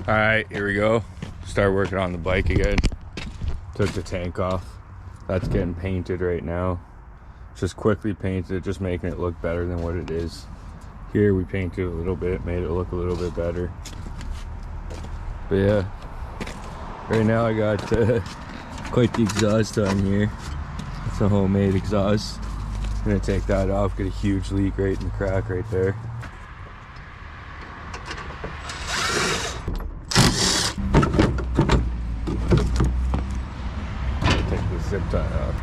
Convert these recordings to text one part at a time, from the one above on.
All right, here we go. Start working on the bike again. Took the tank off. That's getting painted right now. Just quickly painted it, just making it look better than what it is. Here we painted a little bit, made it look a little bit better. But yeah, right now I got quite the exhaust on here. It's a homemade exhaust. I'm gonna take that off, get a huge leak right in the crack right there. Take the zip tie off.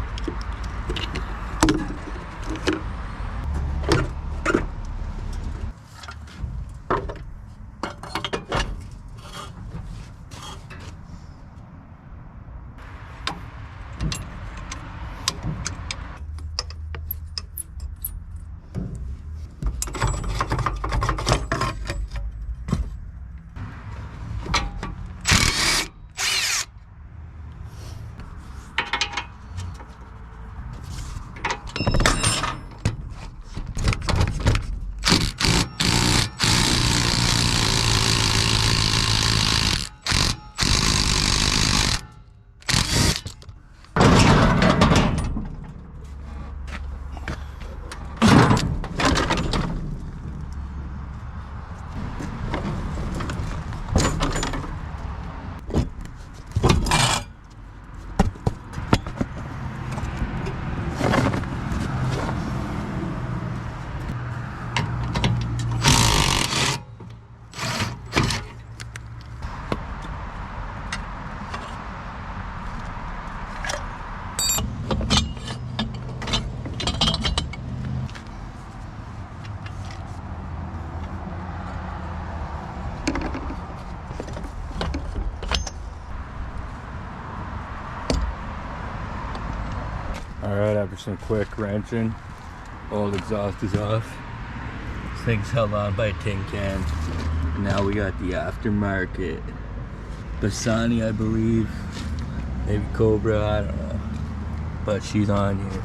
Alright, after some quick wrenching, old exhaust is off. This thing's held on by a tin can. Now we got the aftermarket Bassani, I believe. Maybe Cobra, I don't know. But she's on here.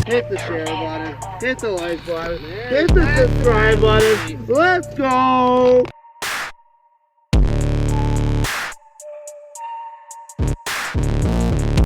Hit the share button, hit the like button, hit the subscribe button. Let's go!